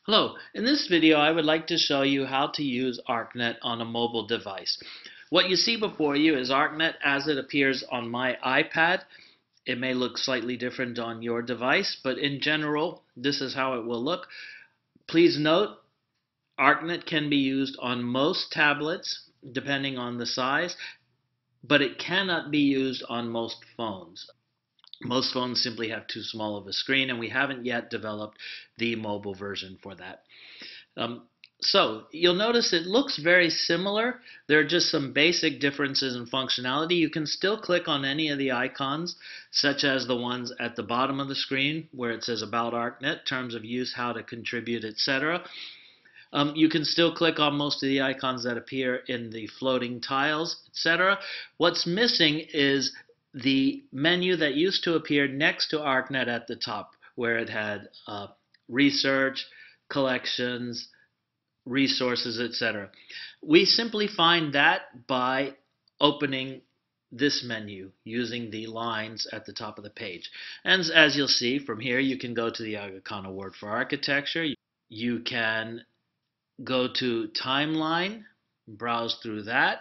Hello, in this video I would like to show you how to use Archnet on a mobile device. What you see before you is Archnet as it appears on my iPad. It may look slightly different on your device, but in general this is how it will look. Please note, Archnet can be used on most tablets depending on the size, but it cannot be used on most phones. Most phones simply have too small of a screen, and we haven't yet developed the mobile version for that. So you'll notice it looks very similar. There are just some basic differences in functionality. You can still click on any of the icons, such as the ones at the bottom of the screen where it says About Archnet, Terms of Use, How to Contribute, etc. You can still click on most of the icons that appear in the floating tiles, etc. What's missing is the menu that used to appear next to Archnet at the top, where it had research, collections, resources, etc. We simply find that by opening this menu using the lines at the top of the page. And as you'll see from here, you can go to the Aga Khan Award for Architecture. You can go to Timeline, browse through that.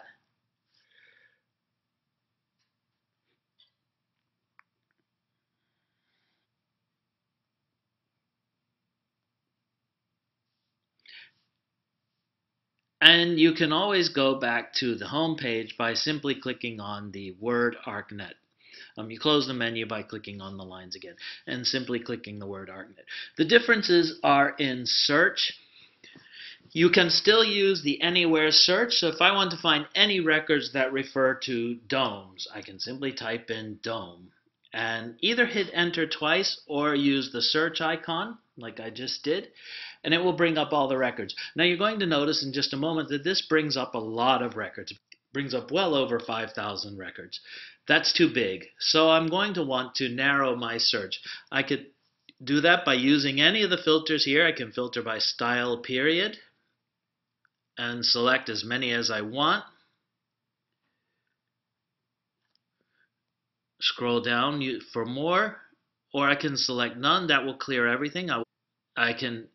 And you can always go back to the home page by simply clicking on the word Archnet. You close the menu by clicking on the lines again and simply clicking the word Archnet. The differences are in search. You can still use the anywhere search. So if I want to find any records that refer to domes, I can simply type in dome and either hit enter twice or use the search icon like I just did, and it will bring up all the records. Now you're going to notice in just a moment that this brings up a lot of records. It brings up well over 5,000 records. That's too big. So I'm going to want to narrow my search. I could do that by using any of the filters here. I can filter by style period and select as many as I want. Scroll down for more, or I can select none. That will clear everything. I can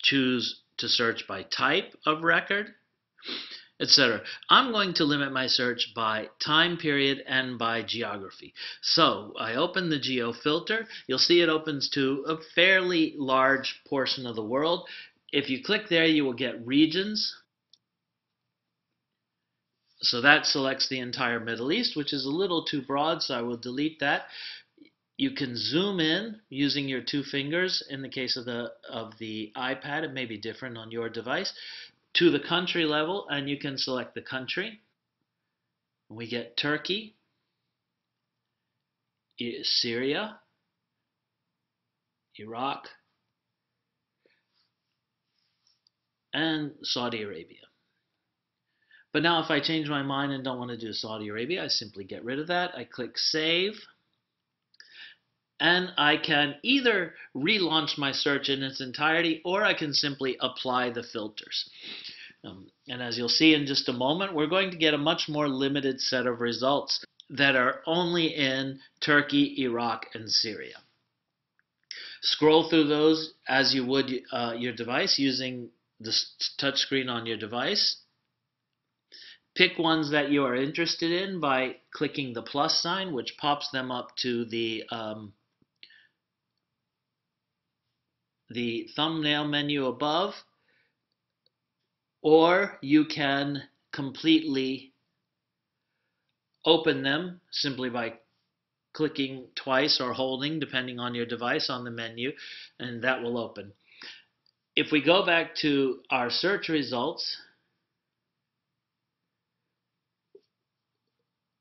choose to search by type of record, etc. I'm going to limit my search by time period and by geography. So I open the Geo Filter. You'll see it opens to a fairly large portion of the world. If you click there, you will get regions. So that selects the entire Middle East, which is a little too broad, so I will delete that. You can zoom in using your two fingers. In the case of the iPad, it may be different on your device, to the country level, and you can select the country. We get Turkey, Syria, Iraq, and Saudi Arabia. But now if I change my mind and don't want to do Saudi Arabia, I simply get rid of that. I click Save. And I can either relaunch my search in its entirety, or I can simply apply the filters. And as you'll see in just a moment, we're going to get a much more limited set of results that are only in Turkey, Iraq, and Syria. Scroll through those as you would your device using the touchscreen on your device. Pick ones that you are interested in by clicking the plus sign, which pops them up to the thumbnail menu above, or you can completely open them simply by clicking twice or holding, depending on your device, on the menu, and that will open. If we go back to our search results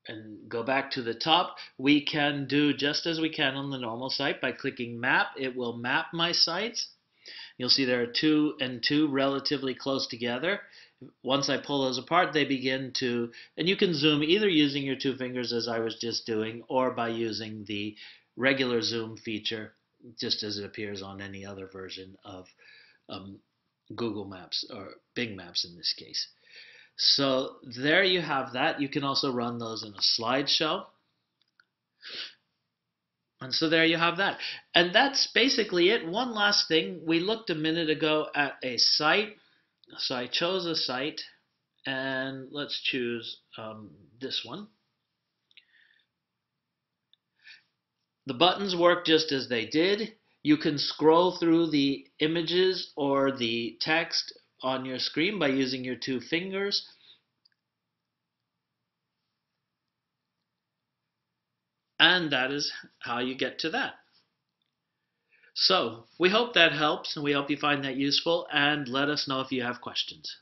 and go back to the top, we can do just as we can on the normal site by clicking map. It will map my sites. You'll see there are 2 and 2 relatively close together. Once I pull those apart, they begin to, and you can zoom either using your two fingers as I was just doing, or by using the regular zoom feature, just as it appears on any other version of Google Maps, or Bing Maps in this case. So there you have that. You can also run those in a slideshow. And so there you have that. And that's basically it. One last thing. We looked a minute ago at a site. So I chose a site, and let's choose this one. The buttons work just as they did. You can scroll through the images or the text on your screen by using your two fingers. And that is how you get to that. So we hope that helps, and we hope you find that useful, and let us know if you have questions.